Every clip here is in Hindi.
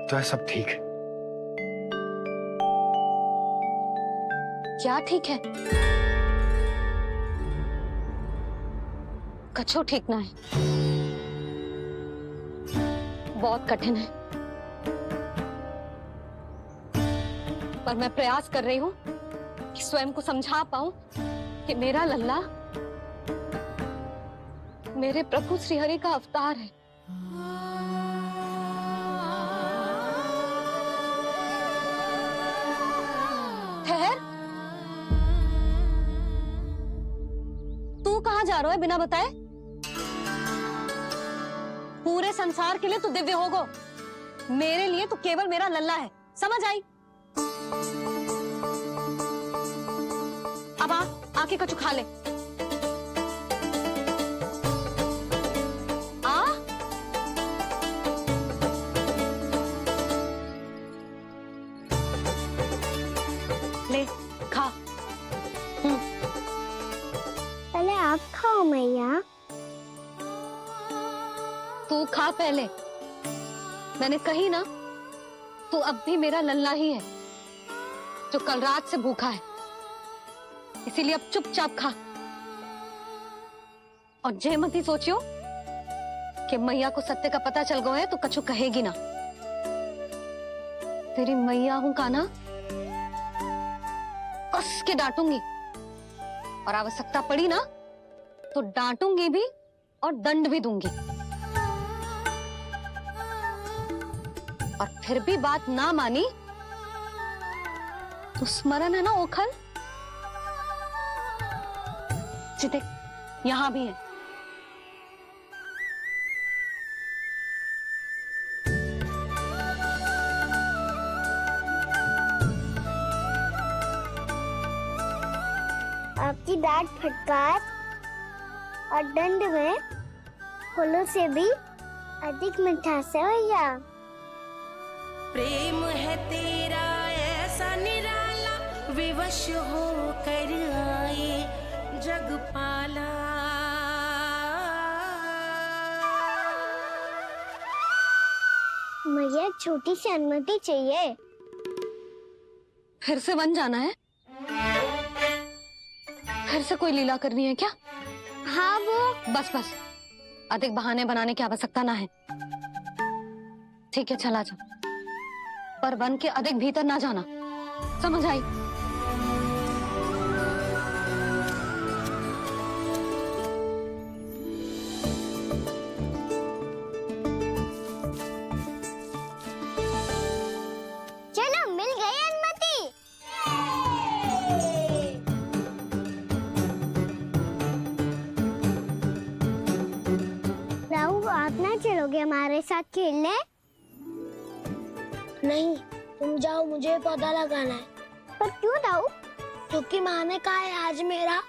तो है, सब ठीक है। क्या ठीक है? कछु ठीक ना है, बहुत कठिन है, पर मैं प्रयास कर रही हूं कि स्वयं को समझा पाऊं कि मेरा लल्ला मेरे प्रभु श्रीहरि का अवतार है। ठहर, तू कहां जा रहा है बिना बताए? पूरे संसार के लिए तू दिव्य होगो, मेरे लिए तू केवल मेरा लल्ला है, समझ आई? अब आके कछु खा ले। ले खा। पहले आप खाओ मैया। तू खा पहले, मैंने कही ना, तू अब भी मेरा लल्ला ही है जो कल रात से भूखा है, इसीलिए अब चुपचाप खा। और जय मत ही सोचियो कि मैया को सत्य का पता चल गया है तो कछु कहेगी ना। तेरी मैया हूं कान्हा, कस के डांटूंगी, और आवश्यकता पड़ी ना तो डांटूंगी भी और दंड भी दूंगी। और फिर भी बात ना मानी तो स्मरण है ना ओखल, देख यहां भी है। आपकी डांट फटकार और दंड में फूलों से भी अधिक मिठास है भैया। प्रेम है तेरा ऐसा निराला, विवश हो कर आए जग पाला। मैया छोटी सी अनुमति चाहिए। फिर से वन जाना है? फिर से कोई लीला करनी है क्या? हाँ वो। बस बस, अधिक बहाने बनाने की आवश्यकता ना है। ठीक है चला जा, पर वन के अधिक भीतर ना जाना, समझ आई? चलो मिल गई अनुमति। राहु आप ना चलोगे हमारे साथ खेलने? नहीं, तुम जाओ, मुझे पौधा लगाना है। पर क्यों राहु? क्योंकि माँ ने कहा है आज मेरा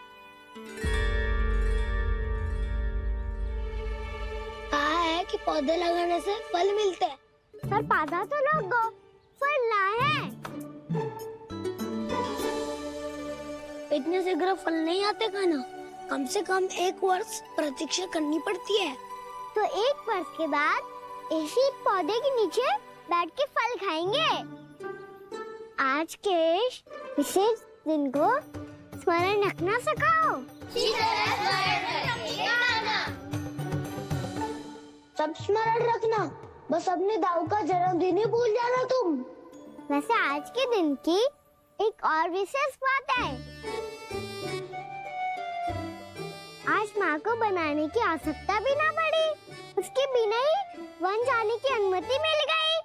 कहा है कि पौधे लगाने से फल मिलते हैं। पर पौधा तो लगो, फल ना है। इतने शीघ्र फल नहीं आते कान्हा, कम से कम 1 वर्ष प्रतीक्षा करनी पड़ती है। तो 1 वर्ष के बाद इसी पौधे के नीचे बैठ के फल खाएंगे। आज के विशेष दिन को स्मरण रखना सिखाओ। सब स्मरण रखना, बस अपने दाऊ का जन्मदिन ही भूल जाना तुम। वैसे आज के दिन की एक और विशेष बात है। आज माँ को बनाने की आवश्यकता भी ना पड़ी, उसके बिना ही वन जाने की अनुमति मिल गई।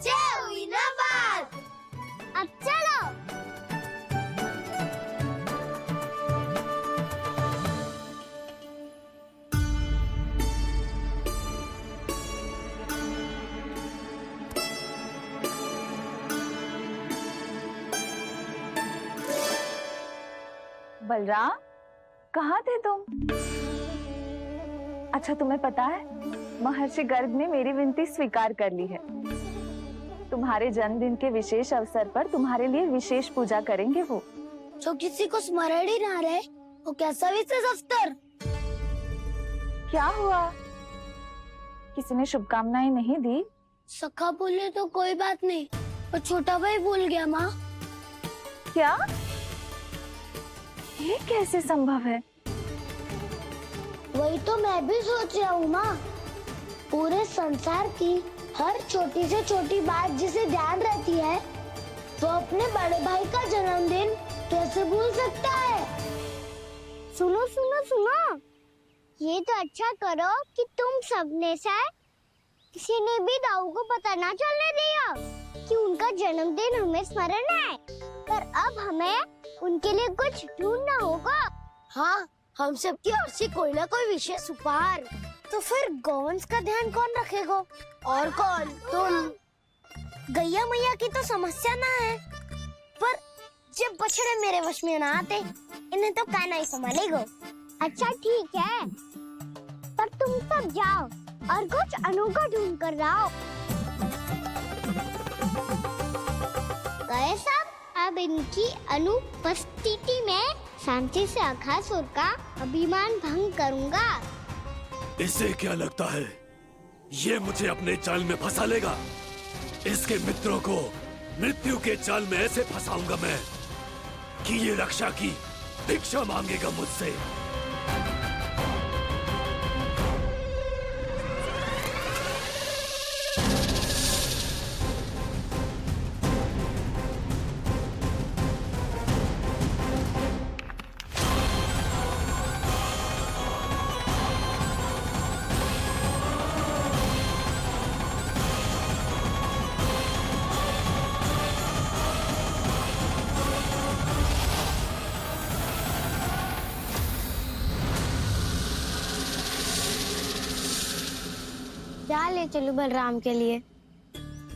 जय हुई ना बात। अब चलो। बलराम, कहाँ थे तुम? अच्छा तुम्हें पता है, महर्षि गर्ग ने मेरी विनती स्वीकार कर ली है। तुम्हारे जन्मदिन के विशेष अवसर पर तुम्हारे लिए विशेष पूजा करेंगे वो। जो किसी को स्मरण ही ना रहे, वो कैसा विशेष अवसर? क्या हुआ? किसी ने शुभकामनाएं नहीं दी सखा बोले तो कोई बात नहीं, पर छोटा भाई भूल गया माँ। क्या? ये कैसे संभव है? वही तो मैं भी सोच रहा हूँ माँ। पूरे संसार की हर छोटी से छोटी बात जिसे ध्यान रहती है, वो अपने बड़े भाई का जन्मदिन कैसे भूल सकता है? सुनो सुनो सुनो, ये तो अच्छा करो कि तुम सबने से किसी ने भी दाऊ को पता ना चलने दिया कि उनका जन्मदिन हमें स्मरण है। पर अब हमें उनके लिए कुछ ढूंढना होगा। हाँ, हम सबकी ओर से कोई ना कोई विशेष उपहार। तो फिर गौंस का ध्यान कौन रखेगा? और कौन? तुम। गैया मैया की तो समस्या ना है, पर जब बछड़े मेरे वश में ना आते, इन्हें तो कान्हा ही संभालेगा। अच्छा ठीक है, पर तुम सब जाओ और कुछ अनोखा ढूंढ कर लाओ। गए सब? अब इनकी अनुपस्थिति में शांति से अघासुर का अभिमान भंग करूंगा। इसे क्या लगता है ये मुझे अपने जाल में फंसा लेगा? इसके मित्रों को मृत्यु के जाल में ऐसे फंसाऊंगा मैं कि ये रक्षा की भिक्षा मांगेगा मुझसे। क्या ले चलूं बलराम के लिए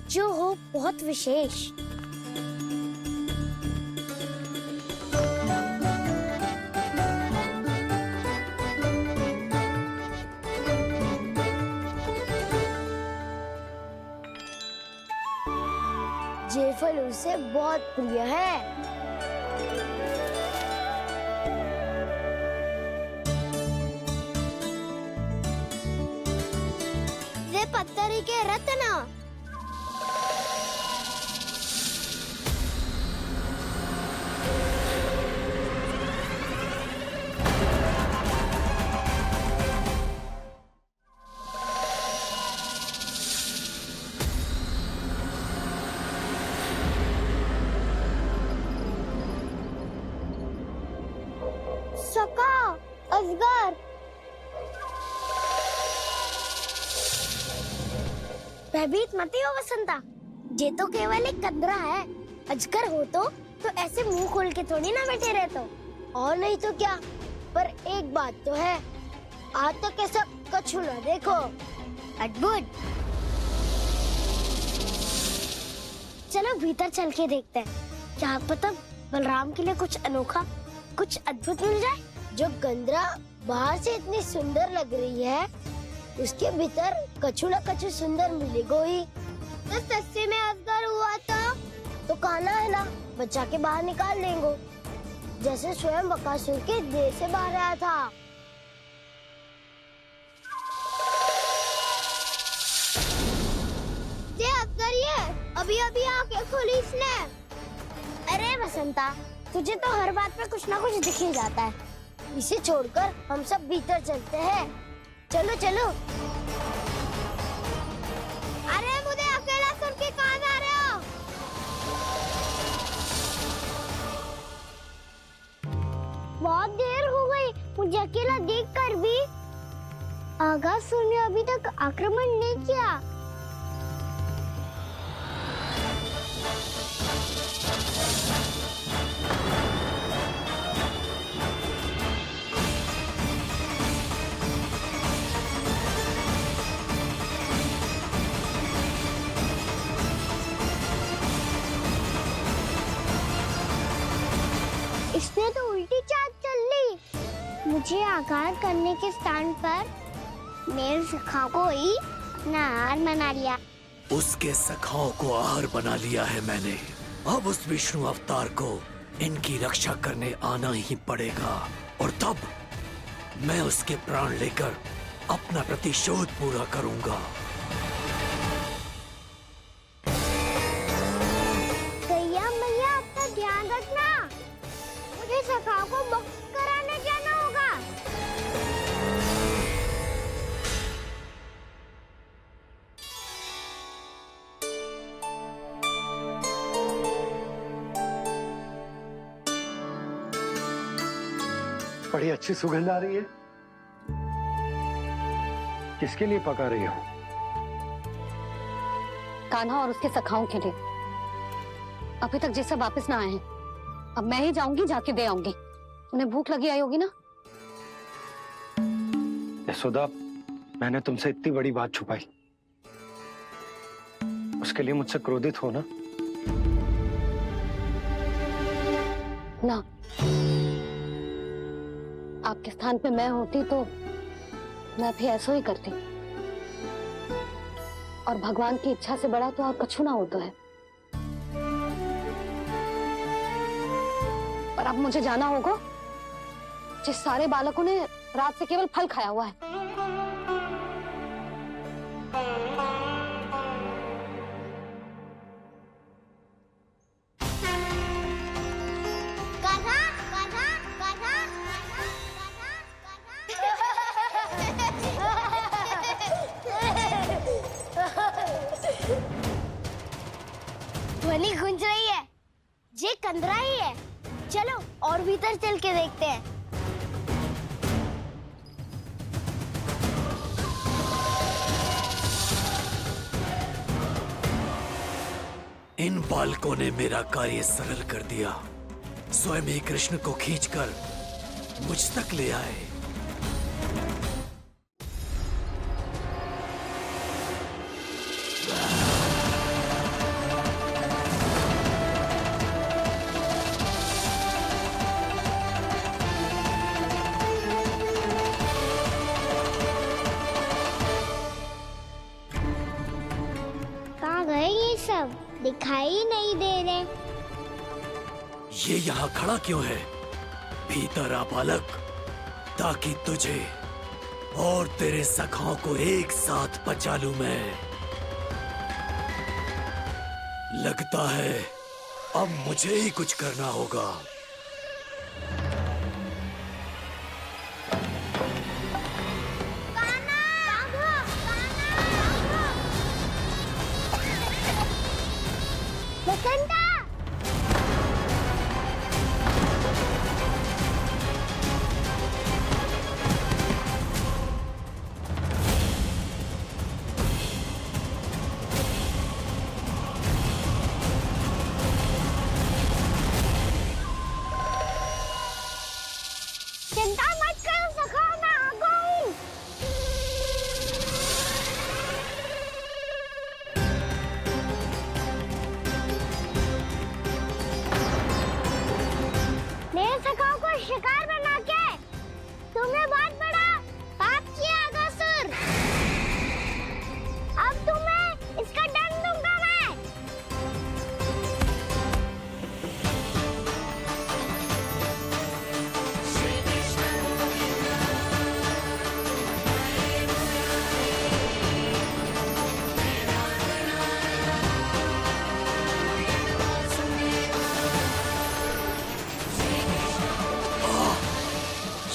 जो हो बहुत विशेष? ये फल उसे बहुत प्रिय है। वे पत्थरी के रत्न। सका, अजगर। भयभीत मत हो वसंता, ये तो केवल एक कंदरा है। अजगर हो तो ऐसे मुंह खोल के थोड़ी ना बैठे रहते हो। और नहीं तो क्या। पर एक बात तो है, आज तक ऐसा कछु ना देखो। अद्भुत। चलो भीतर चल के देखते हैं, क्या पता बलराम के लिए कुछ अनोखा, कुछ अद्भुत मिल जाए। जो गंदरा बाहर से इतनी सुंदर लग रही है, उसके भीतर कछु न कछु सुंदर मिलेगा ही। तो सस्ते में अजगर हुआ तो कान्हा है ना, बच्चा के बाहर निकाल लेंगे, जैसे स्वयं बकासुर के देह से बाहर आया था। ये अजगर ये अभी अभी आंखें खोली इसने। अरे वसंता, तुझे तो हर बात में कुछ ना कुछ दिख ही जाता है। इसे छोड़कर हम सब भीतर चलते हैं। चलो चलो। अरे मुझे अकेला सुन के कहाँ जा रहे हो? बहुत देर हो गई मुझे अकेला देखकर भी। अघासुर ने अभी तक आक्रमण नहीं किया। इसने तो उल्टी चाल चल ली। मुझे आघात करने के स्थान पर मेरे सखा को ही अपना आहार बना लिया। उसके सखाओं को आहार बना लिया है मैंने। अब उस विष्णु अवतार को इनकी रक्षा करने आना ही पड़ेगा, और तब मैं उसके प्राण लेकर अपना प्रतिशोध पूरा करूंगा। बड़ी अच्छी सुगंध आ रही है। किसके लिए पका रही हो? कान्हा और उसके सखाओं के लिए। अभी तक जैसे वापस ना आए हैं, अब मैं ही जाऊंगी, जाके दे आऊंगी। उन्हें भूख लगी आई होगी ना। यशोदा, मैंने तुमसे इतनी बड़ी बात छुपाई, उसके लिए मुझसे क्रोधित हो ना? ना, आपके स्थान पे मैं होती तो मैं भी ऐसा ही करती। और भगवान की इच्छा से बड़ा तो और कछु ना होता है। पर अब मुझे जाना होगा। जिस सारे बालकों ने रात से केवल फल खाया हुआ है। कान्हा, कान्हा, कान्हा, ध्वनि गूंज रही है। ये कंदरा ही है। चलो और भीतर चल के देखते हैं। इन बालकों ने मेरा कार्य सरल कर दिया। स्वयं ही कृष्ण को खींचकर मुझ तक ले आए। कहाँ गए ये सब? दिखाई ही नहीं दे रहे। ये यहाँ खड़ा क्यों है? भीतर आ बालक, ताकि तुझे और तेरे सखाओं को एक साथ पचा लूं मैं। लगता है अब मुझे ही कुछ करना होगा। बसंता! चिंता मत करो सखा, मैं आ गई। मेरे सखाओं को शिकार बना के तुमने बहुत बड़ा पाप किया अगासुर। अब तुम्हें इसका दंड दूंगा मैं।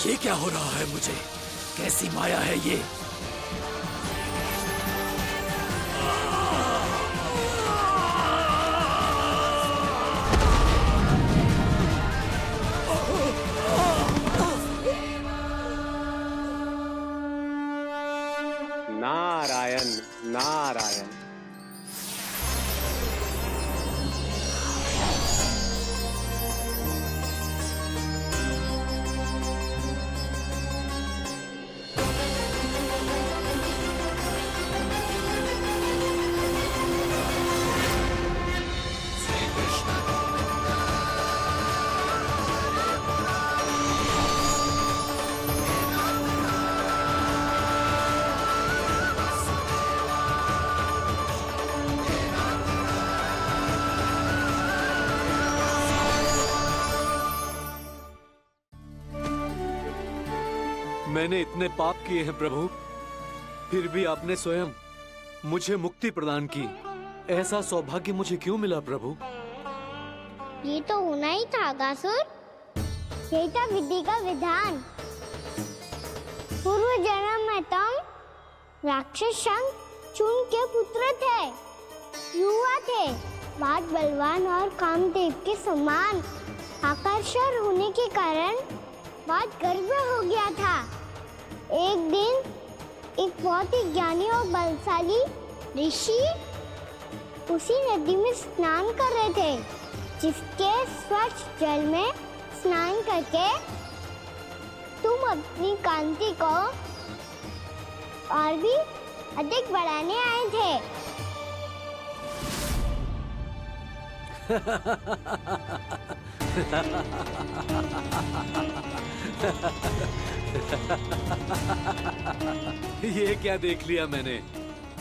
ये क्या हो रहा है मुझे? कैसी माया है ये? नारायण नारायण। मैंने इतने पाप किए हैं प्रभु, फिर भी आपने स्वयं मुझे मुक्ति प्रदान की। ऐसा सौभाग्य मुझे क्यों मिला प्रभु? ये तो होना ही था अगासुर। यही था विधि का विधान। पूर्व जन्म में तुम राक्षस शंखचूड़ के पुत्र थे। युवा थे, बहुत बलवान और कामदेव के समान। आकर्षण होने के कारण बहुत गर्व हो गया था। एक दिन एक बहुत ही ज्ञानी और बलशाली ऋषि उसी नदी में स्नान कर रहे थे, जिसके स्वच्छ जल में स्नान करके तुम अपनी कांति को और भी अधिक बढ़ाने आए थे। ये क्या देख लिया मैंने?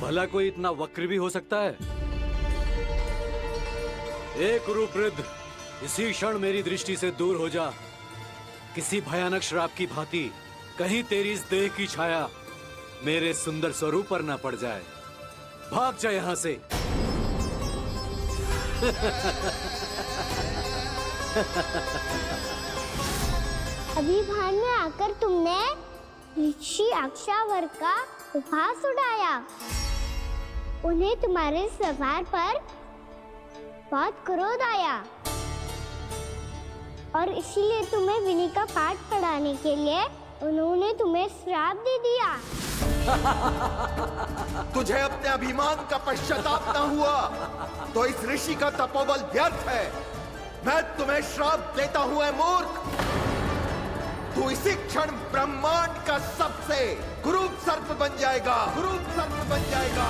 भला कोई इतना वक्र भी हो सकता है? एक रूपवृद्ध, इसी क्षण मेरी दृष्टि से दूर हो जा। किसी भयानक श्राप की भांति कहीं तेरी इस देह की छाया मेरे सुंदर स्वरूप पर न पड़ जाए। भाग जा यहाँ से। अभी भान में आकर तुमने ऋषि अक्षावर का उपहास उड़ाया। उन्हें तुम्हारे व्यवहार पर बहुत क्रोध आया और इसीलिए तुम्हें विनय का पाठ पढ़ाने के लिए उन्होंने तुम्हें श्राप दे दिया। तुझे अपने अभिमान का पश्चाताप न हुआ तो इस ऋषि का तपोबल व्यर्थ है। मैं तुम्हें श्राप देता हूं ऐ मूर्ख। तू इसी क्षण ब्रह्मांड का सबसे कुरूप सर्प बन जाएगा, कुरूप सर्प बन जाएगा।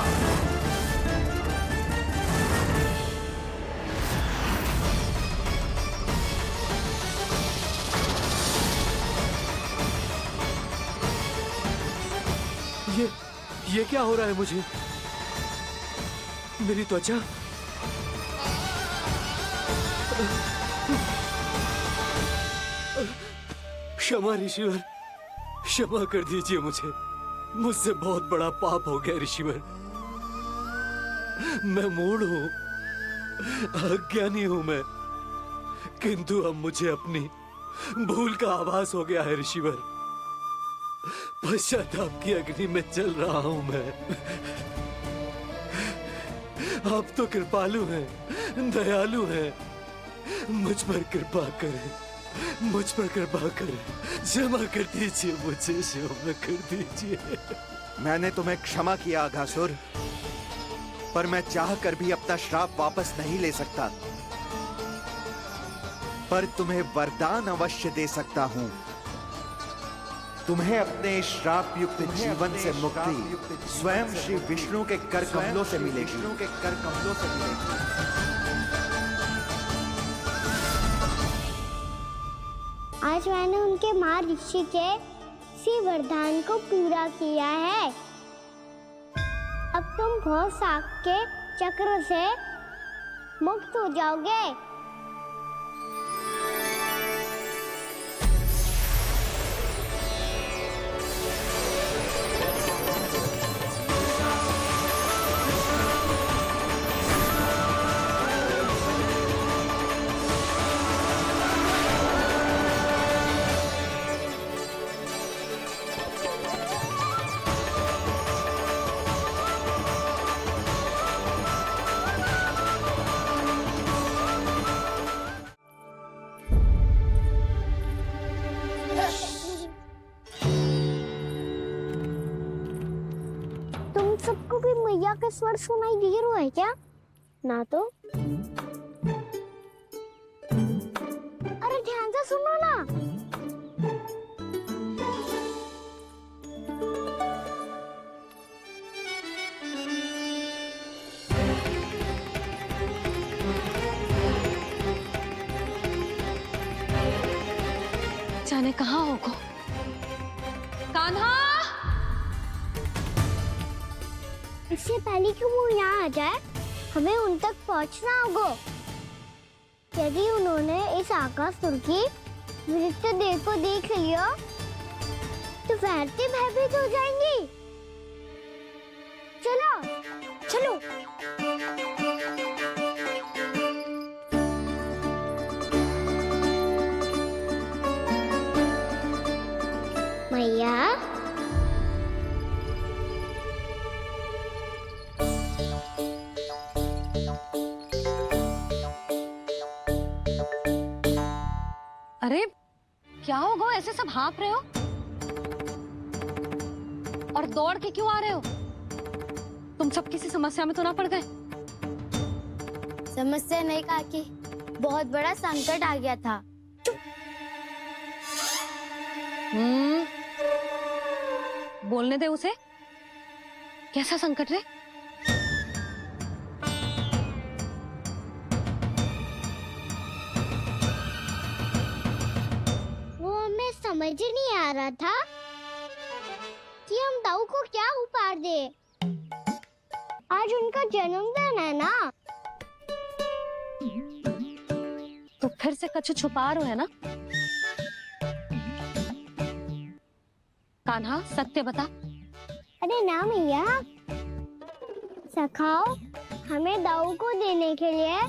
ये क्या हो रहा है मुझे? मेरी त्वचा क्षमा ऋषिवर, क्षमा कर दीजिए मुझे। मुझसे बहुत बड़ा पाप हो गया ऋषिवर। मैं मूढ़ हूं, अज्ञानी हूं मैं, किंतु अब मुझे अपनी भूल का आभास हो गया है ऋषिवर। पश्चाताप की अग्नि में जल रहा हूं मैं। आप तो कृपालु हैं, दयालु हैं, मुझ पर कृपा करें, मुझ पर कृपा करें। क्षमा कर दीजिए मुझे, क्षमा कर दीजिए। मैंने तुम्हें क्षमा किया अघासुर, पर मैं चाहकर भी अपना श्राप वापस नहीं ले सकता। पर तुम्हें वरदान अवश्य दे सकता हूं। तुम्हें अपने श्राप युक्त जीवन से मुक्ति स्वयं श्री विष्णु के कर कमलों से मिलेगी। आज मैंने उनके मां ऋषि के इसी वरदान को पूरा किया है। अब तुम भव साग के चक्र से मुक्त हो जाओगे। सबको भी मैया का स्वर सुनाई दे रहा है क्या? ना तो। अरे ध्यान से सुनो ना। जाने कहाँ होगो? कान्हा! इससे पहले कि वो यहाँ आ जाए, हमें उन तक पहुँचना होगा। यदि उन्होंने इस आकासुर की नृत्य देह को देख लिया, तो वैसे भयभीत हो जाएंगी। चलो, चलो। मैया, अरे क्या होगा ऐसे सब हाँफ रहे हो? और दौड़ के क्यों आ रहे हो? तुम सब किसी समस्या में तो ना पड़ गए? समस्या नहीं काकी, बहुत बड़ा संकट आ गया था। बोलने दे उसे। कैसा संकट रे? वो हमें समझ ही नहीं आ रहा था कि हम दाऊ को क्या उपहार दे। आज उनका जन्मदिन है ना। तो फिर से कछु छुपा रहे हो है ना? कान्हा सत्य बता। अरे ना मैया, सखाओ हमें दाऊ को देने के लिए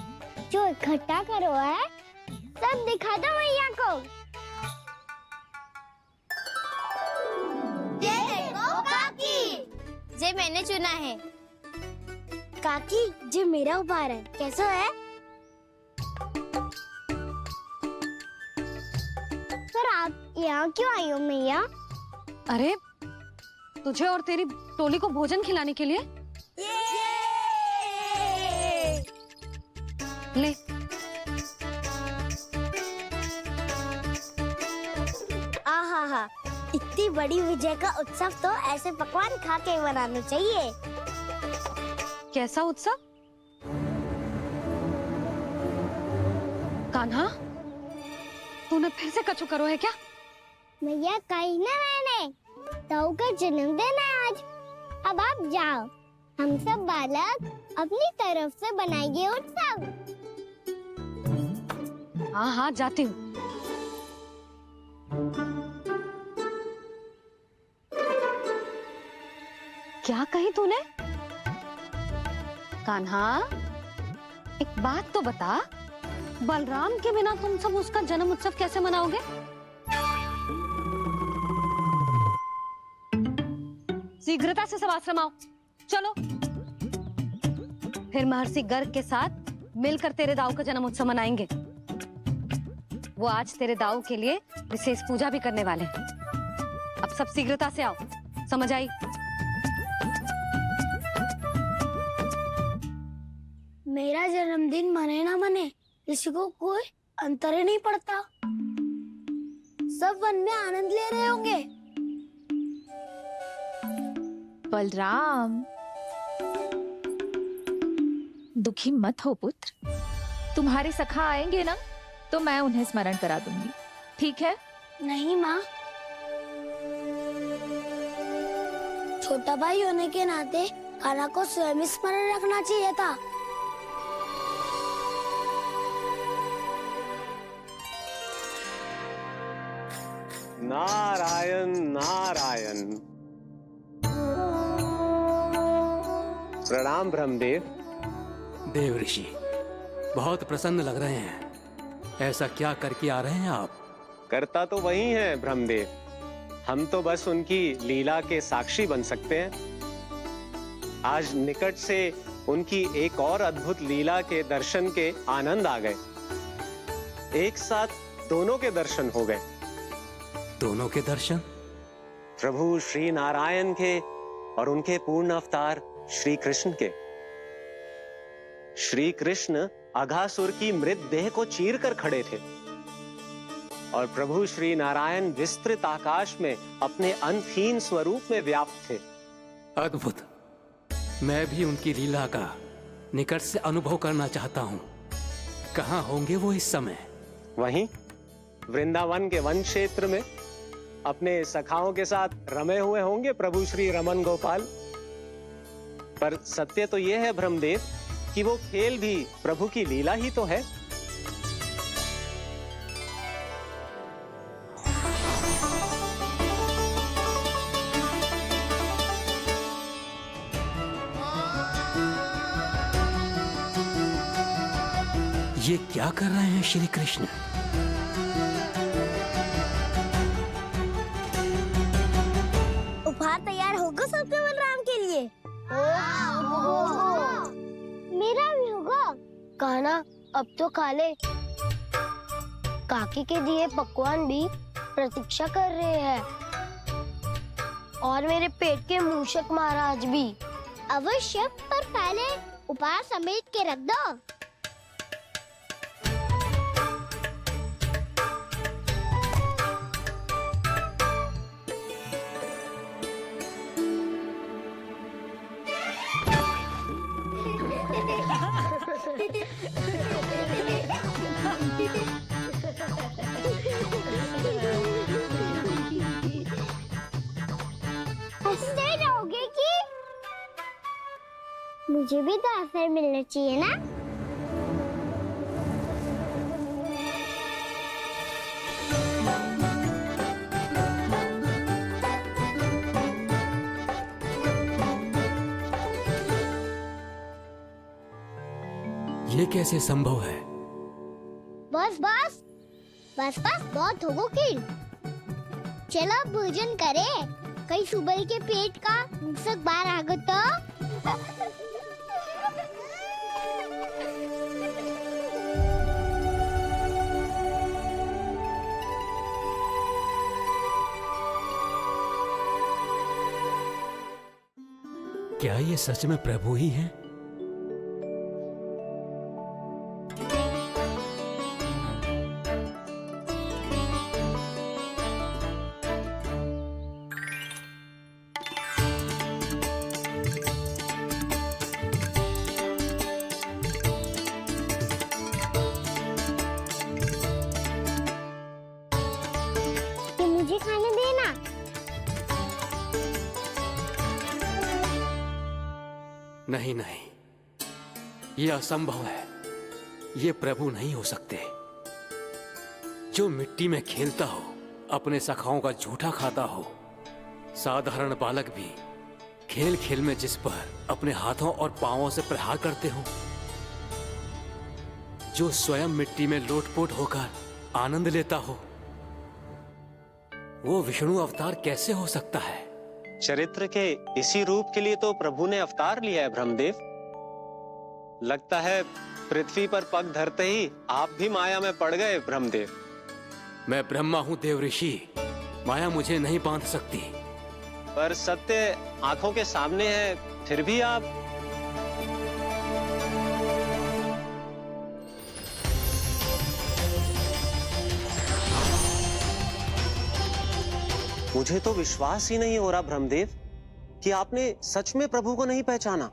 जो इकट्ठा करो है सब दिखा दो मैया को। ये देखो काकी, जे मैंने चुना है। काकी, जे मेरा उपहार है, कैसा है? पर आप यहाँ क्यों आई हो मैया? अरे तुझे और तेरी टोली को भोजन खिलाने के लिए। ले। आहा, इतनी बड़ी विजय का उत्सव तो ऐसे पकवान खा के मनाना चाहिए। कैसा उत्सव? कान्हा, तूने फिर से कछु करो है क्या? मैया कहीं ना मैंने, दाऊ का जन्मदिन है आज। अब आप जाओ, हम सब बालक अपनी तरफ से बनाएंगे उत्सव। हाँ हाँ जाती हूँ। क्या कही तूने? कान्हा, एक बात तो बता, बलराम के बिना तुम सब उसका जन्म उत्सव कैसे मनाओगे? शीघ्रता से सब आश्रम आओ, चलो। फिर महर्षि गर्ग के साथ मिलकर तेरे दाऊ का जन्म उत्सव मनाएंगे। वो आज तेरे दाऊ के लिए विशेष पूजा भी करने वाले हैं। अब सब शीघ्रता से आओ, समझ आई? मेरा जन्मदिन मने ना मने, किसी को कोई अंतर ही नहीं पड़ता। सब वन में आनंद ले रहे होंगे। बलराम, दुखी मत हो पुत्र। तुम्हारे सखा आएंगे ना, तो मैं उन्हें स्मरण करा दूंगी, ठीक है? नहीं माँ, छोटा भाई होने के नाते कान्हा को स्वयं स्मरण रखना चाहिए था। नारायण नारायण। प्रणाम ब्रह्मदेव। देव ऋषि, बहुत प्रसन्न लग रहे हैं। ऐसा क्या करके आ रहे हैं आप? करता तो वही है ब्रह्मदेव, हम तो बस उनकी लीला के साक्षी बन सकते हैं। आज निकट से उनकी एक और अद्भुत लीला के दर्शन के आनंद आ गए। एक साथ दोनों के दर्शन हो गए। दोनों के दर्शन? प्रभु श्री नारायण के और उनके पूर्ण अवतार श्री कृष्ण के। श्री कृष्ण अघासुर की मृत देह को चीर कर खड़े थे और प्रभु श्री नारायण विस्तृत आकाश में अपने अंतहीन स्वरूप में व्याप्त थे। अद्भुत। मैं भी उनकी लीला का निकट से अनुभव करना चाहता हूँ। कहाँ होंगे वो इस समय? वहीं वृंदावन के वन क्षेत्र में अपने सखाओं के साथ रमे हुए होंगे प्रभु श्री रमन गोपाल। पर सत्य तो यह है ब्रह्मदेव कि वो खेल भी प्रभु की लीला ही तो है। ये क्या कर रहे हैं श्री कृष्ण? उपहार तैयार होगा सबके बलराम के लिए। मेरा भी होगा। कान्हा, अब तो खा ले। काकी के दिए पकवान भी प्रतीक्षा कर रहे हैं और मेरे पेट के मूषक महाराज भी। अवश्य, पर पहले उपहार समेट के रख दो। हंसते रहोगे कि मुझे भी तो अवसर मिलना चाहिए ना। ये कैसे संभव है? बस बस बस बस बहुत हो गई। चलो भोजन करें, कहीं सुबह के पेट का मूषक बाहर आ गया तो। क्या ये सच में प्रभु ही हैं? ये मुझे खाने देना। नहीं नहीं, ये असंभव है। ये प्रभु नहीं हो सकते। जो मिट्टी में खेलता हो, अपने सखाओं का झूठा खाता हो, साधारण बालक भी खेल खेल में जिस पर अपने हाथों और पांवों से प्रहार करते हो, जो स्वयं मिट्टी में लोटपोट होकर आनंद लेता हो, वो विष्णु अवतार कैसे हो सकता है? चरित्र के इसी रूप के लिए तो प्रभु ने अवतार लिया है ब्रह्मदेव। लगता है पृथ्वी पर पग धरते ही आप भी माया में पड़ गए ब्रह्मदेव। मैं ब्रह्मा हूं देव ऋषि, माया मुझे नहीं बांध सकती। पर सत्य आंखों के सामने है, फिर भी आप। मुझे तो विश्वास ही नहीं हो रहा ब्रह्मदेव कि आपने सच में प्रभु को नहीं पहचाना।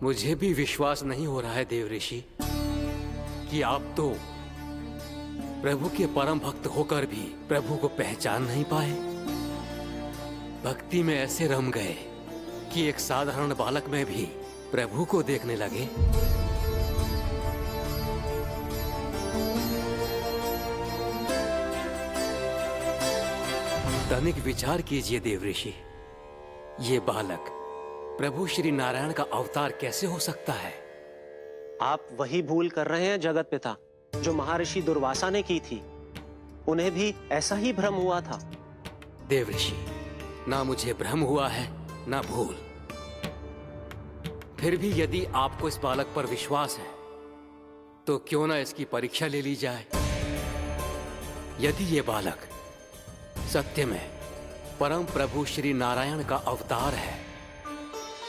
मुझे भी विश्वास नहीं हो रहा है देव ऋषि कि आप तो प्रभु के परम भक्त होकर भी प्रभु को पहचान नहीं पाए। भक्ति में ऐसे रम गए कि एक साधारण बालक में भी प्रभु को देखने लगे। तनिक विचार कीजिए देव ऋषि, ये बालक प्रभु श्री नारायण का अवतार कैसे हो सकता है? आप वही भूल कर रहे हैं जगत पिता, जो महर्षि दुर्वासा ने की थी। उन्हें भी ऐसा ही भ्रम हुआ था। देव ऋषि, ना मुझे भ्रम हुआ है ना भूल। फिर भी यदि आपको इस बालक पर विश्वास है तो क्यों ना इसकी परीक्षा ले ली जाए। यदि ये बालक सत्य में परम प्रभु श्री नारायण का अवतार है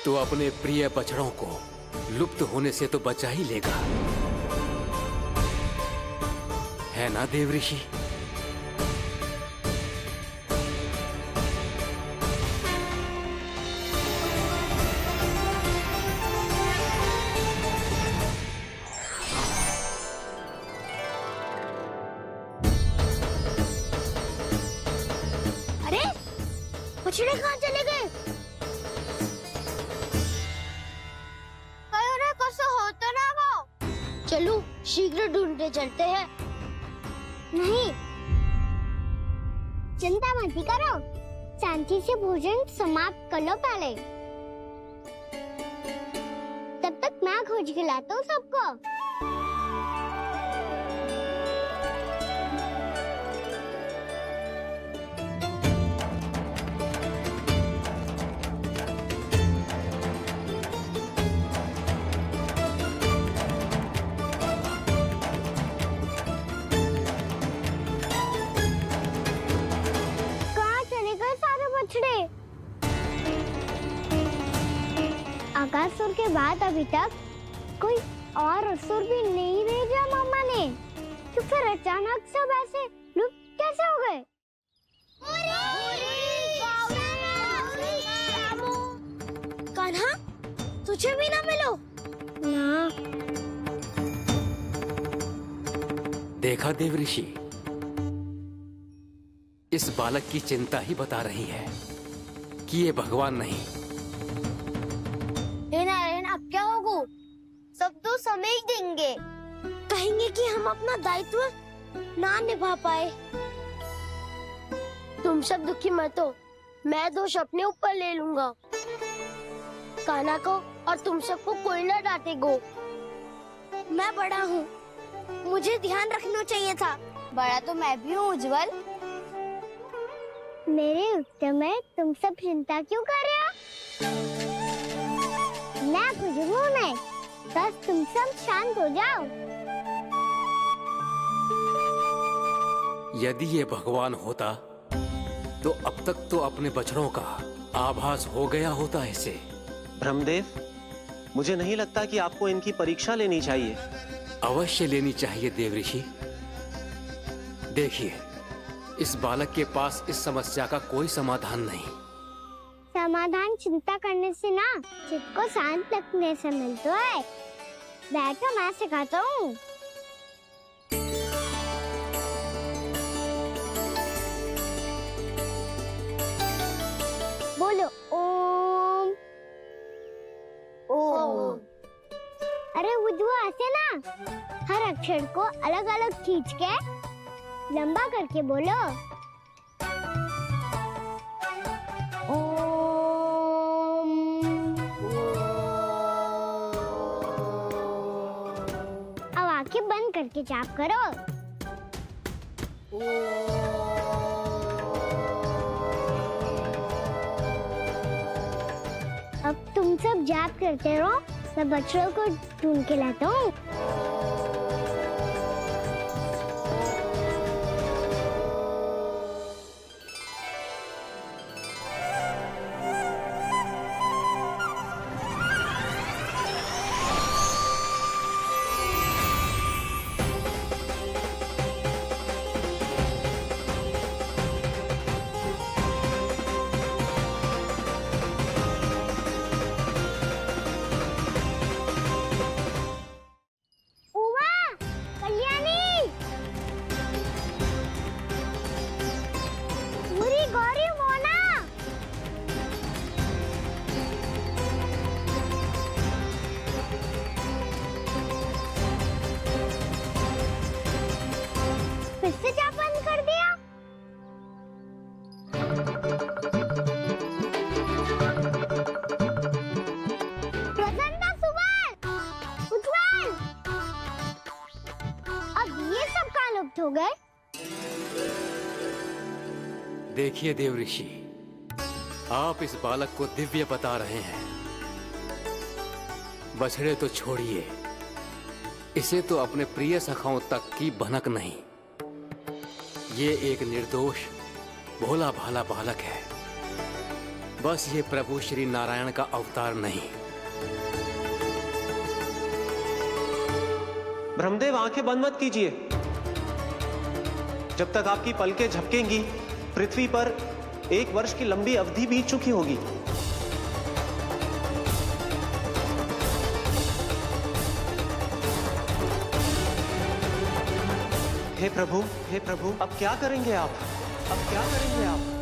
तो अपने प्रिय बछड़ों को लुप्त होने से तो बचा ही लेगा, है ना देव ऋषि? अरे बछड़े कहाँ चले गए? होता ना वो। चलो शीघ्र ढूंढने चलते हैं। नहीं, चिंता मत करो, शांति से भोजन समाप्त कर लो पहले। तब तक मैं खोज के लाता हूँ सबको। अभी तक कोई और असुर भी नहीं भेजा मामा ने, तो फिर अचानक सब ऐसे लुप्त कैसे हो गए? कान्हा, तुझे भी ना मिलो ना। देखा देव ऋषि, इस बालक की चिंता ही बता रही है कि ये भगवान नहीं। हे नारायण, अब क्या होगा? सब तो समझ देंगे, कहेंगे कि हम अपना दायित्व ना निभा पाए। तुम सब दुखी मत हो, मैं दोष अपने ऊपर ले लूंगा। कान्हा को और तुम सबको कोई ना डांटेगो। मैं बड़ा हूँ, मुझे ध्यान रखना चाहिए था। बड़ा तो मैं भी हूँ उज्जवल। मेरे उत्तर में तुम सब चिंता क्यों कर रहे हो? मैं कुछ हूँ नहीं, बस तुम सब शांत हो जाओ। यदि ये भगवान होता तो अब तक तो अपने बछड़ों का आभास हो गया होता इसे। ब्रह्मदेव, मुझे नहीं लगता कि आपको इनकी परीक्षा लेनी चाहिए। अवश्य लेनी चाहिए देव ऋषि। देखिए, इस बालक के पास इस समस्या का कोई समाधान नहीं। समाधान चिंता करने से ना, चित्त को शांत रखने से मिलता है। बैठो, मैं सिखाता हूँ। बोलो ओम। ओम। अरे उज्जवा, ऐसे ना हर अक्षर को अलग अलग खींच के लंबा करके बोलो। ओम। अब आंखें बंद करके जाप करो। अब तुम सब जाप करते रहो, मैं बच्चों को ढूंढ के लाता हूँ। हो गए। देखिए देव ऋषि, आप इस बालक को दिव्य बता रहे हैं। बछड़े तो छोड़िए, इसे तो अपने प्रिय सखाओं तक की भनक नहीं। ये एक निर्दोष भोला भाला बालक है, बस ये प्रभु श्री नारायण का अवतार नहीं। ब्रह्मदेव, आंखें बंद मत कीजिए। जब तक आपकी पलकें झपकेंगी, पृथ्वी पर 1 वर्ष की लंबी अवधि बीत चुकी होगी। हे प्रभु, अब क्या करेंगे आप? अब क्या करेंगे आप?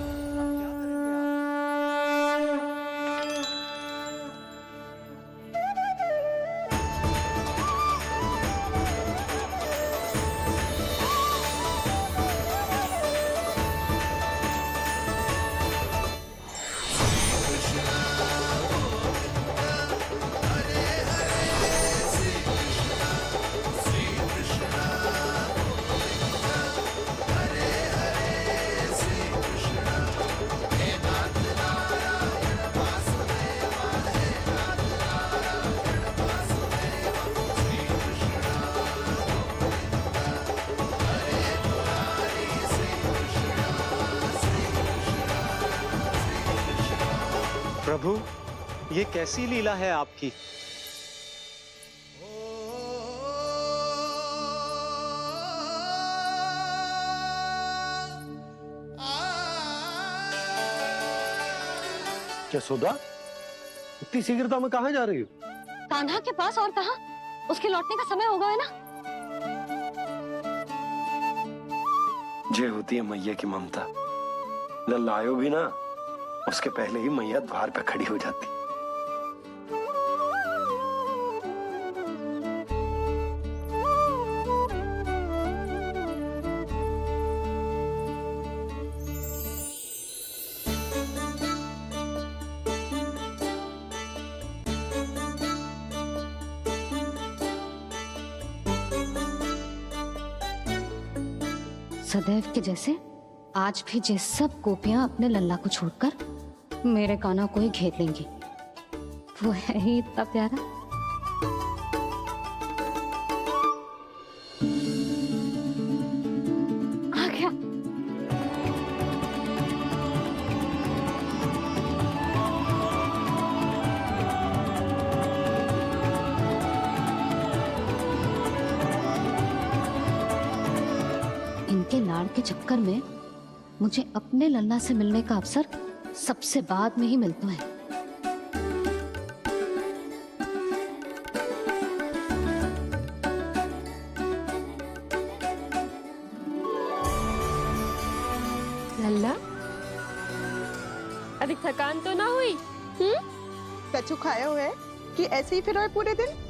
प्रभु, ये कैसी लीला है आपकी? यशोदा, इतनी शीघ्रता में कहाँ जा रही हो? कान्हा के पास, और कहाँ? उसके लौटने का समय होगा है ना। ये होती है मैया की ममता। लल्लायो भी ना, उसके पहले ही मैया द्वार पे खड़ी हो जाती। सदैव के जैसे आज भी जे सब गोपियां अपने लल्ला को छोड़कर मेरे कान्हा को ही घेर लेंगी। वो है ही इतना प्यारा। आ गया। इनके लाड़ के चक्कर में मुझे अपने लल्ला से मिलने का अवसर सबसे बाद में ही मिलता है। लल्ला, अभी थकान तो ना हुई? कछु खाया हुआ है कि ऐसे ही फिर आए पूरे दिन?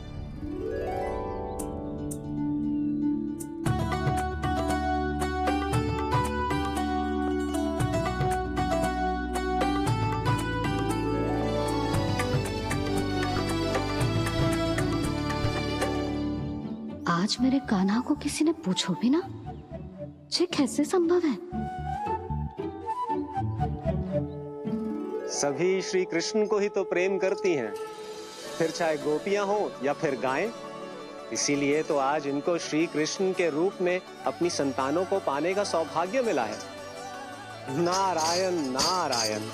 आज मेरे कान्हा को किसी ने पूछो भी ना, ये कैसे संभव है? सभी श्री कृष्ण को ही तो प्रेम करती हैं, फिर चाहे गोपियां हो या फिर गायें। इसीलिए तो आज इनको श्री कृष्ण के रूप में अपनी संतानों को पाने का सौभाग्य मिला है। नारायण नारायण।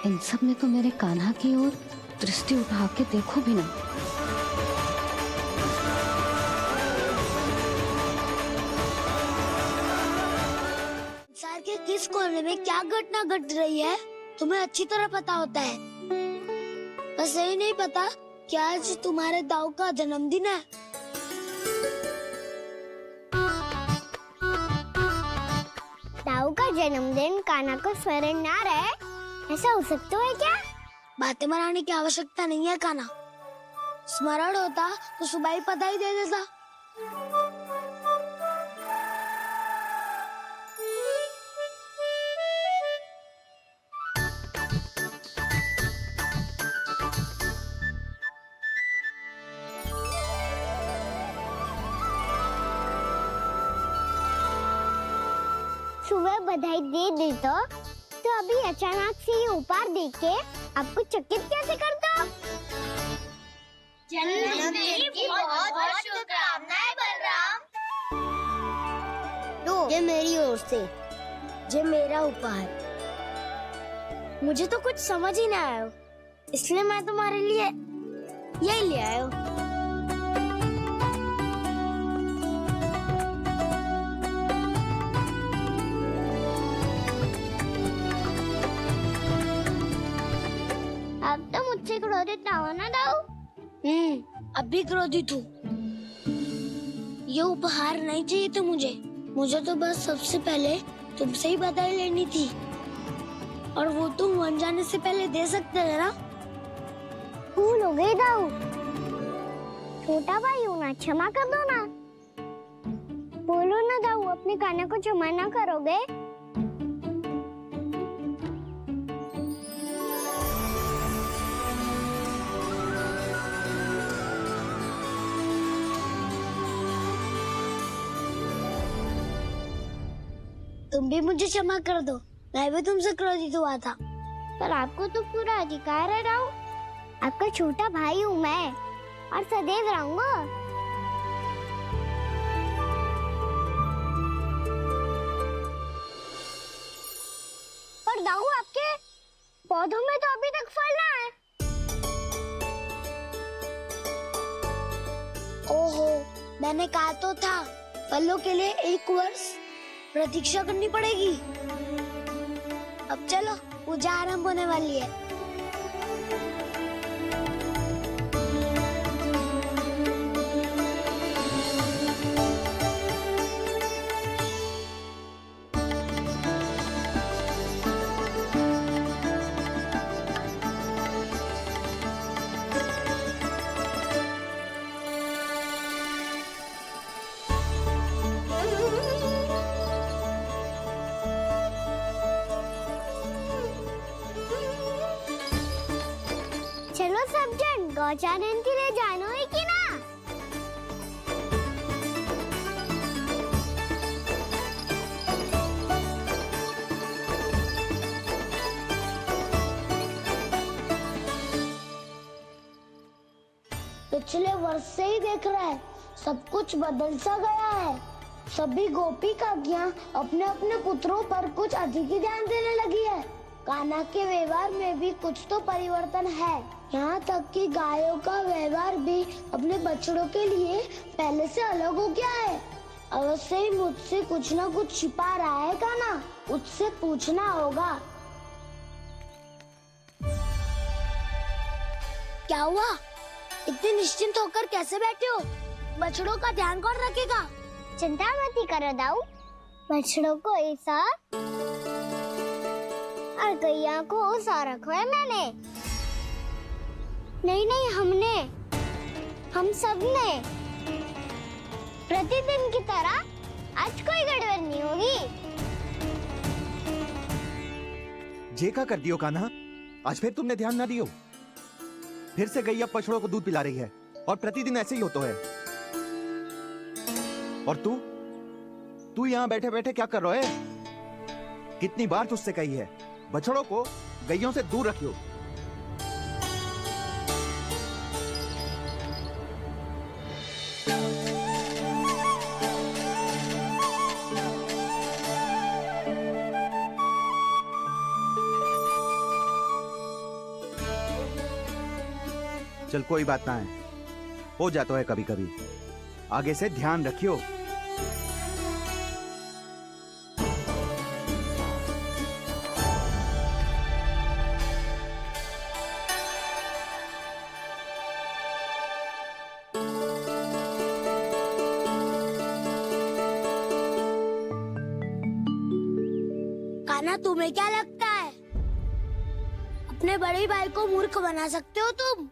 इन सब ने तो मेरे कान्हा की ओर दृष्टि उठा के देखो भी ना। संसार के किस कोने में क्या घटना घट रही है तुम्हें अच्छी तरह पता होता है। बस यही नहीं पता कि आज तुम्हारे दाऊ का जन्मदिन है। दाऊ का जन्मदिन कान्हा को स्मरण ना रहे, ऐसा हो सकता है क्या? बातें बनाने की आवश्यकता नहीं है कान्हा। स्मरण होता तो सुबह ही पता ही दे देता। सुबह बधाई दे दी तो अभी अचानक से ये उपहार देख के आपको चकित कैसे करता? जन्मदिन की बहुत शुभकामनाएं बलराम। लो, ये मेरी ओर से, ये मेरा उपहार। मुझे तो कुछ समझ ही ना आया, इसलिए मैं तुम्हारे लिए यही ले आया हूँ। अब तो मुझसे क्रोधित ना हो ना दाऊ। अब भी क्रोधित हूँ। ये उपहार नहीं चाहिए था मुझे तो बस सबसे पहले तुमसे ही बधाई लेनी थी, और वो तुम बन जाने से पहले दे सकते थे ना। भूल हो गई दाऊ। छोटा भाई हूँ ना, क्षमा कर दो ना। बोलो ना दाऊ, अपने कान्हा को क्षमा ना करोगे? तुम भी मुझे क्षमा कर दो, मैं भी तुमसे क्रोधित हुआ था। पर आपको तो पूरा अधिकार है दाऊ। आपका छोटा भाई हूँ मैं, और सदैव रहूंगा। पर दाऊ, आपके पौधों में तो अभी तक फल ना है। मैंने कहा तो था, फलों के लिए 1 वर्ष प्रतीक्षा करनी पड़ेगी। अब चलो, पूजा आरंभ होने वाली है। चलो सब जन गौचारण के लिए जानो है कि ना? पिछले वर्ष से ही देख रहा है, सब कुछ बदल सा गया है। सभी गोपी काकियां अपने अपने पुत्रों पर कुछ अधिक ही ध्यान देने लगी है। कान्हा के व्यवहार में भी कुछ तो परिवर्तन है। यहाँ तक कि गायों का व्यवहार भी अपने बछड़ों के लिए पहले से अलग हो गया है। अवश्य ही मुझसे कुछ ना कुछ छिपा रहा है कान्हा, उससे पूछना होगा। क्या हुआ? इतने निश्चिंत होकर कैसे बैठे हो? बछड़ों का ध्यान कौन रखेगा? चिंता मत करो दाऊ, बछड़ों को ऐसा और गैया को उसा रखो है मैंने। नहीं, हम सब ने प्रतिदिन की तरह आज कोई गड़बड़ नहीं होगी। जे का कर दियो कान्हा, आज फिर तुमने ध्यान ना दियो। फिर से गैया बछड़ों को दूध पिला रही है और प्रतिदिन ऐसे ही होता है। और तू यहाँ बैठे बैठे क्या कर रहा है? कितनी बार तुझसे कही है, बछड़ों को गैयों से दूर रखियो। चल कोई बात ना है, हो जाता है कभी कभी। आगे से ध्यान रखियो। कान्हा, तुम्हें क्या लगता है अपने बड़े भाई को मूर्ख बना सकते हो तुम?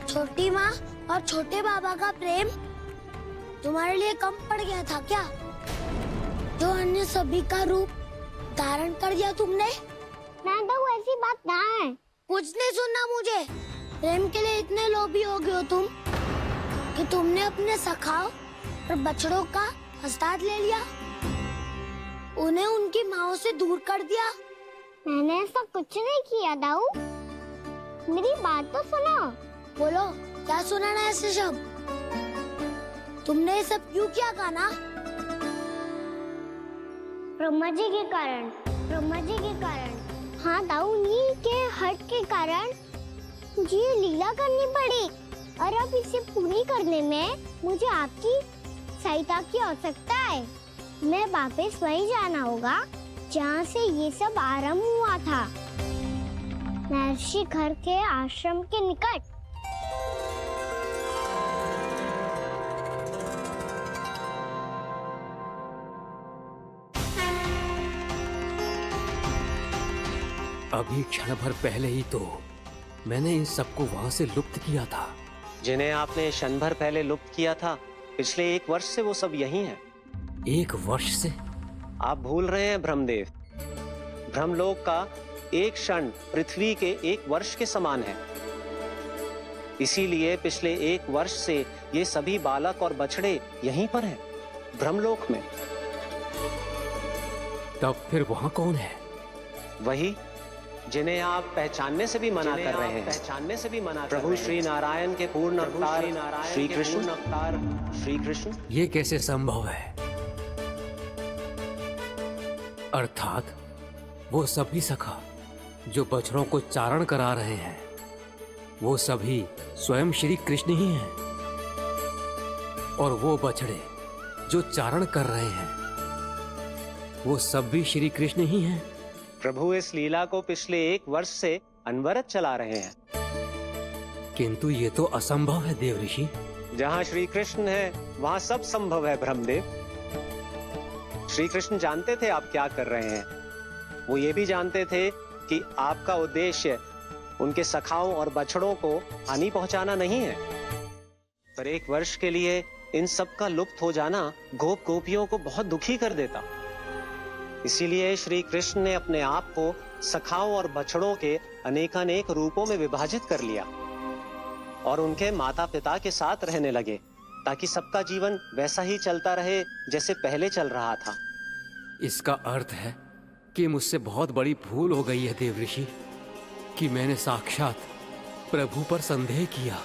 छोटी माँ और छोटे बाबा का प्रेम तुम्हारे लिए कम पड़ गया था क्या? जो अन्य सभी का रूप धारण कर दिया तुमने? ना तो ऐसी बात ना है। कुछ नहीं सुनना मुझे। प्रेम के लिए इतने लोभी हो गए हो तुम कि तुमने अपने सखाओ और बछड़ों का हस्ताक्षर ले लिया, उन्हें उनकी माँओं से दूर कर दिया। मैंने ऐसा कुछ नहीं किया दाऊ, मेरी बात तो सुनो। बोलो, क्या सुनाना है ऐसे शब्द? तुमने ये सब क्यों किया कान्हा? ब्रह्मा जी के कारण। हाँ दाऊ, उन्हीं के हट के कारण मुझे ये लीला करनी पड़ी, और अब इसे पूरी करने में मुझे आपकी सहायता की आवश्यकता है। मैं वापस वहीं जाना होगा जहाँ से ये सब आरंभ हुआ था, महर्षि घर के आश्रम के निकट। अभी क्षण भर पहले ही तो मैंने इन सबको वहां से लुप्त किया था। जिन्हें आपने क्षण भर पहले लुप्त किया था, पिछले 1 वर्ष से वो सब यहीं हैं। 1 वर्ष से? आप भूल रहे हैं ब्रह्मदेव, ब्रह्मलोक का एक क्षण पृथ्वी के 1 वर्ष के समान है। इसीलिए पिछले 1 वर्ष से ये सभी बालक और बछड़े यहीं पर हैं, ब्रह्मलोक में। तब फिर वहां कौन है? वही जिन्हें आप पहचानने से भी मना कर रहे हैं, प्रभु श्री नारायण के पूर्ण अवतार श्री कृष्ण। ये कैसे संभव है? अर्थात वो सभी सखा जो बछड़ों को चारण करा रहे हैं, वो सभी स्वयं श्री कृष्ण ही हैं। और वो बछड़े जो चारण कर रहे हैं वो सब भी श्री कृष्ण ही हैं। प्रभु इस लीला को पिछले 1 वर्ष से अनवरत चला रहे हैं। किंतु ये तो असंभव है देव ऋषि। जहाँ श्री कृष्ण है वहाँ सब संभव है ब्रह्मदेव। श्री कृष्ण जानते थे आप क्या कर रहे हैं। वो ये भी जानते थे कि आपका उद्देश्य उनके सखाओं और बछड़ों को हानि पहुंचाना नहीं है, पर 1 वर्ष के लिए इन सब का लुप्त हो जाना गोप गोपियों को बहुत दुखी कर देता। इसीलिए श्री कृष्ण ने अपने आप को सखाओं और बछड़ों के अनेकानेक रूपों में विभाजित कर लिया और उनके माता पिता के साथ रहने लगे, ताकि सबका जीवन वैसा ही चलता रहे जैसे पहले चल रहा था। इसका अर्थ है कि मुझसे बहुत बड़ी भूल हो गई है देव ऋषि, कि मैंने साक्षात प्रभु पर संदेह किया,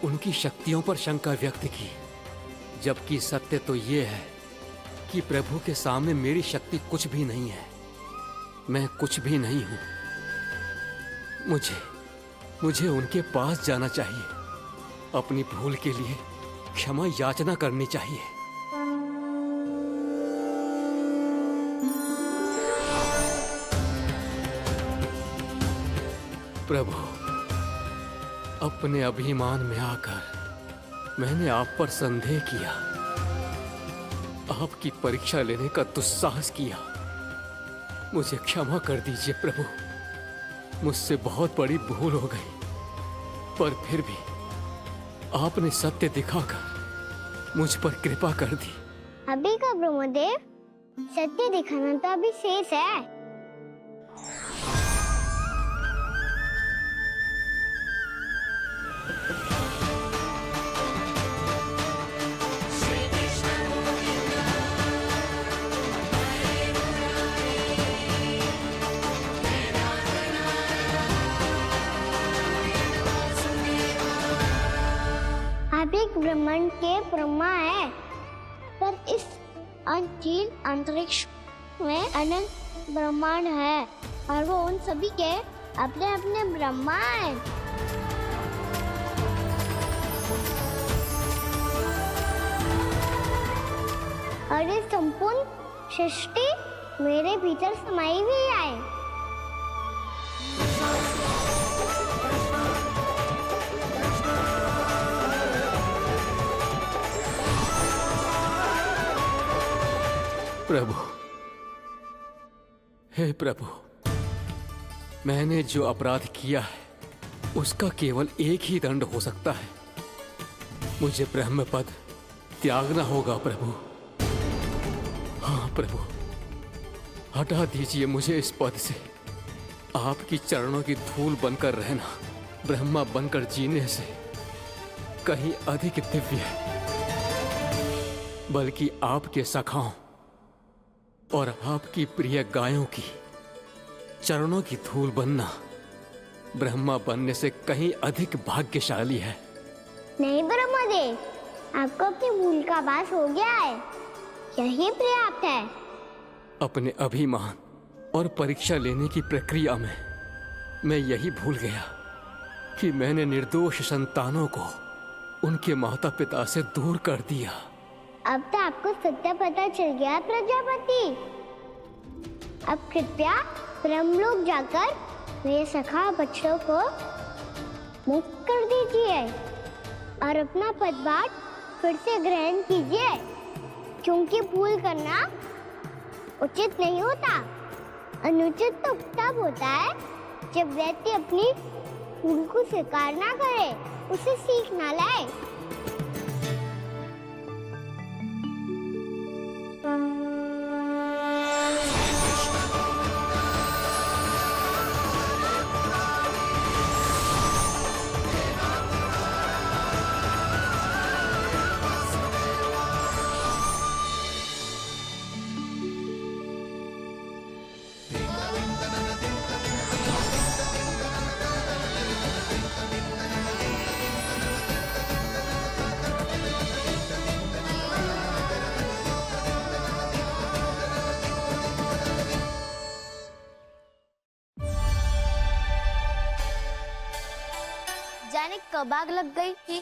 उनकी शक्तियों पर शंका व्यक्त की, जबकि सत्य तो ये है कि प्रभु के सामने मेरी शक्ति कुछ भी नहीं है। मैं कुछ भी नहीं हूं। मुझे उनके पास जाना चाहिए। अपनी भूल के लिए क्षमा याचना करनी चाहिए। प्रभु, अपने अभिमान में आकर मैंने आप पर संदेह किया, आपकी परीक्षा लेने का दुस्साहस किया। मुझे क्षमा कर दीजिए प्रभु, मुझसे बहुत बड़ी भूल हो गई, पर फिर भी आपने सत्य दिखाकर मुझ पर कृपा कर दी। अभी का ब्रह्मदेव, सत्य दिखाना तो अभी शेष है। आप एक ब्रह्मांड के ब्रह्मा है, पर इस अनंत अंतरिक्ष में अनंत ब्रह्मांड है और वो उन सभी के अपने अपने ब्रह्मा है। और ये संपूर्ण सृष्टि मेरे भीतर समाई हुई है। प्रभु, हे प्रभु, मैंने जो अपराध किया है उसका केवल एक ही दंड हो सकता है। मुझे ब्रह्म पद त्यागना होगा प्रभु। हाँ प्रभु, हटा दीजिए मुझे इस पद से। आपकी चरणों की धूल बनकर रहना ब्रह्मा बनकर जीने से कहीं अधिक दिव्य है। बल्कि आपके सखाओं और आपकी प्रिय गायों की चरणों की धूल बनना ब्रह्मा बनने से कहीं अधिक भाग्यशाली है। नहीं ब्रह्मदेव, आपको अपनी भूल का आभास हो गया है, यही पर्याप्त है। अपने अभिमान और परीक्षा लेने की प्रक्रिया में मैं यही भूल गया कि मैंने निर्दोष संतानों को उनके माता पिता से दूर कर दिया। अब तो आपको सत्य पता चल गया प्रजापति। अब कृपया ब्रह्मलोक जाकर मेरे सखा बच्चों को मुक्त कर दीजिए और अपना पदभार फिर से ग्रहण कीजिए, क्योंकि भूल करना उचित नहीं होता। अनुचित तो तब होता है जब व्यक्ति अपनी भूल को स्वीकार ना करे, उसे सीख ना लाए। जाने कब आग लग गई थी।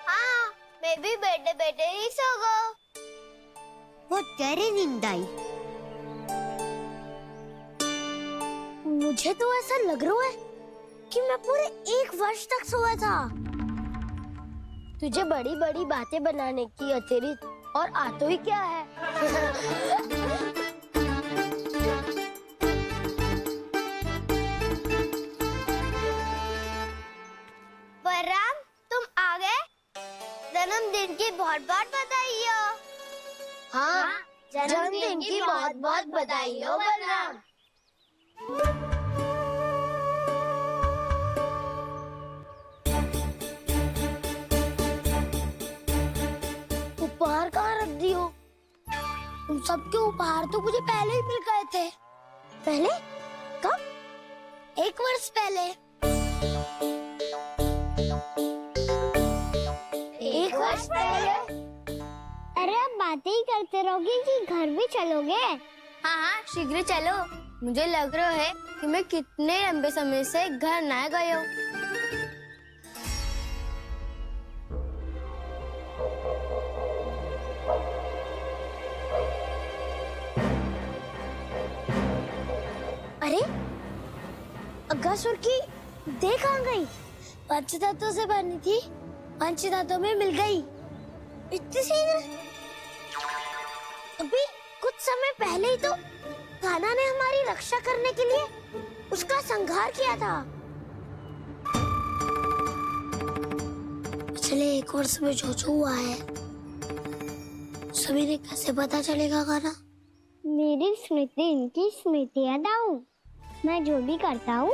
हाँ, मैं भी बैठे बैठे ही सो गो। वो तेरी नींद आई। मुझे तो ऐसा लग रहा है कि मैं पूरे 1 वर्ष तक सोया था। तुझे बड़ी बड़ी बातें बनाने की अतिरिक्त और आता ही क्या है? बलराम, तुम आ गए? जन्मदिन की बहुत बहुत बधाई हो। हाँ, जन्मदिन की बहुत बहुत बधाई हो बलराम। उपहार कहाँ रख दी हो? तुम सबके उपहार तो मुझे पहले ही मिल गए थे। पहले? कब? 1 वर्ष पहले। 1 वर्ष पहले? अरे अब बातें ही करते रहोगे कि घर भी चलोगे? हाँ, शीघ्र चलो। मुझे लग रहा है कि मैं कितने लंबे समय से घर ना गई हूँ। अरे, अगासुर की देह कहाँ गई? पंचतत्वों से बनी थी, पंचतत्वों में मिल गई। इतनी सीधे? अभी कुछ समय पहले ही तो कान्हा ने हमारी रक्षा करने के लिए उसका संहार किया था। पिछले 1 वर्ष में जो जो हुआ है, सभी ने कैसे पता चलेगा कान्हा? मेरी स्मृति इनकी स्मृति अदाऊं। मैं जो भी करता हूँ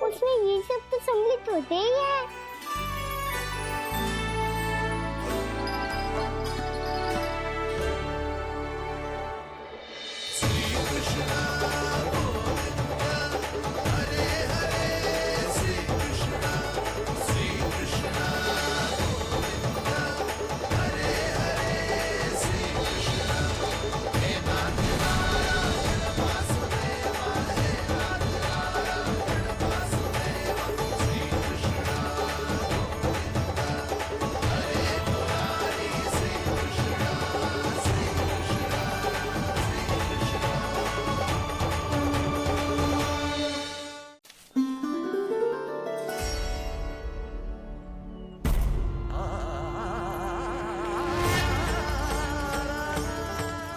उसमें ये सब तो सम्मिलित होते ही है।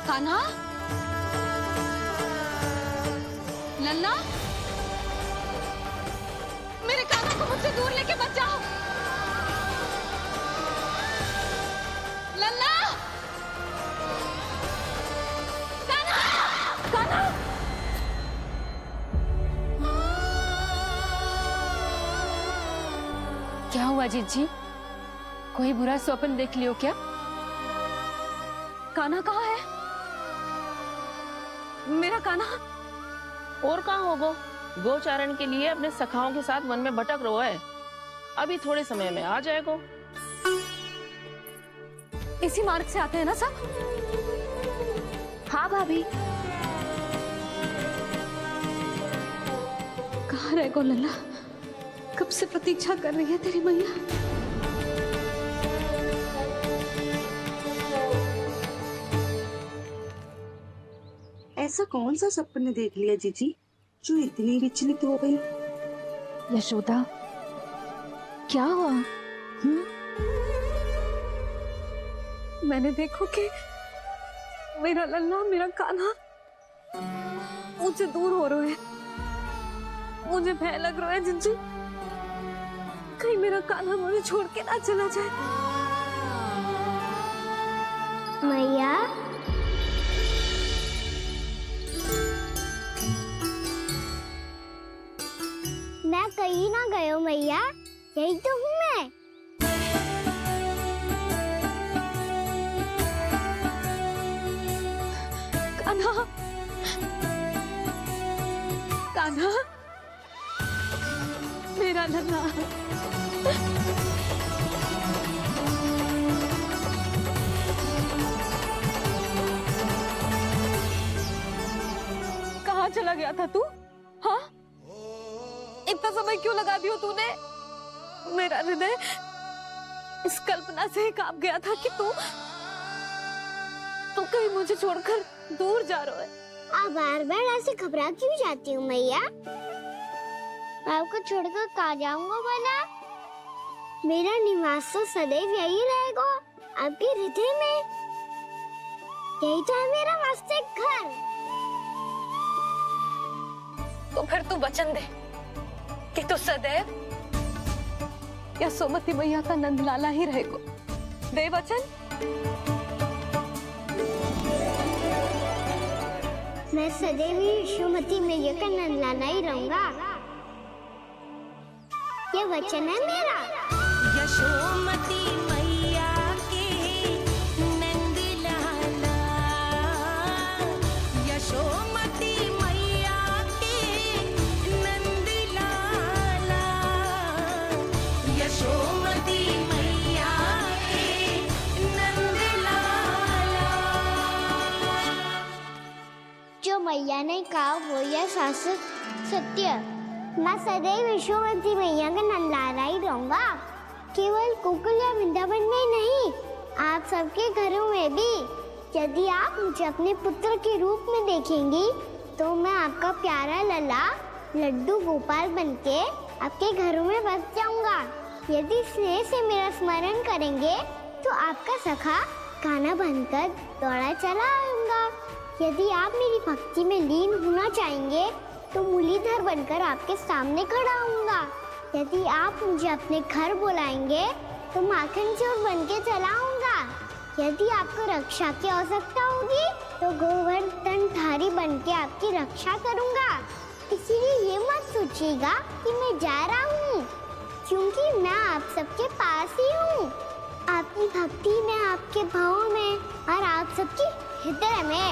कान्हा, लल्ला, मेरे कान्हा को मुझसे दूर लेके मत जाओ। लल्ला, कान्हा, कान्हा। क्या हुआ जीजी? कोई बुरा स्वप्न देख लियो क्या? कान्हा कहाँ है? मेरा कान्हा? और कहाँ होगो? गोचारण के लिए अपने सखाओं के साथ वन में भटक रहो है। अभी थोड़े समय में आ जाएगो। इसी मार्ग से आते हैं ना सब? हाँ भाभी। कहाँ रह गो लल्ला? कब से प्रतीक्षा कर रही है तेरी मैया। ऐसा कौन सा सपने देख लिया जीजी जो इतनी विचलित हो गई? यशोदा, क्या हुआ? मैंने देखो कि मेरा लल्ला, मेरा कान्हा मुझसे दूर हो रहे हैं। मुझे भय लग रहा है जीजी, कहीं मेरा कान्हा मुझे छोड़ के ना चला जाए। मैया, मैं कहीं ना गई हूँ मैया, यही तो हूँ मैं। कान्हा, कान्हा, मेरा लल्ला। कहाँ चला गया था तू? हाँ, इतना समय क्यों लगा दियो तूने? मेरा हृदय इस कल्पना से ही कांप गया था कि तू कहीं मुझे छोड़कर दूर जा रहा है। आप बार बार ऐसे घबरा क्यों जाती हूँ मैया? आपको छोड़कर कहाँ जाऊंगा भला? मेरा निवास तो सदैव यही रहेगा, आपके हृदय में। यही तो है मेरा वास्तविक घर। तो फिर तू वचन दे कि तू सदैव यशोमती मैया का नंदलाला ही रहेगा। दे वचन। मैं सदैव यशोमती मैया का नंदलाला ही रहूंगा, ये वचन है मेरा। यशोमती मैया के नंद लाला, यशोमती मैया के नंद लाला, यशोमती मैया के नंद लाला। जो मैया ने कहा वो यह शाश्वत सत्य। मैं सदैव यशोमती मैया का नंदलाला ही रहूंगा, केवल गोकुल या वृंदावन में नहीं, आप सबके घरों में भी। यदि आप मुझे अपने पुत्र के रूप में देखेंगी तो मैं आपका प्यारा लला लड्डू गोपाल बनके आपके घरों में बस जाऊंगा। यदि स्नेह से मेरा स्मरण करेंगे तो आपका सखा गाना बनकर दौड़ा चला आऊंगा। यदि आप मेरी भक्ति में लीन होना चाहेंगे तो मुरलीधर बनकर आपके सामने खड़ा होऊंगा। यदि आप मुझे अपने घर बुलाएंगे तो माखन चोर बनके चला आऊंगा। यदि आपको रक्षा की आवश्यकता होगी तो गोवर्धनधारी बनके आपकी रक्षा करूंगा। इसीलिए ये मत सोचिएगा कि मैं जा रहा हूँ, क्योंकि मैं आप सबके पास ही हूँ, आपकी भक्ति में, आपके भाव में और आप सबके हृदय में।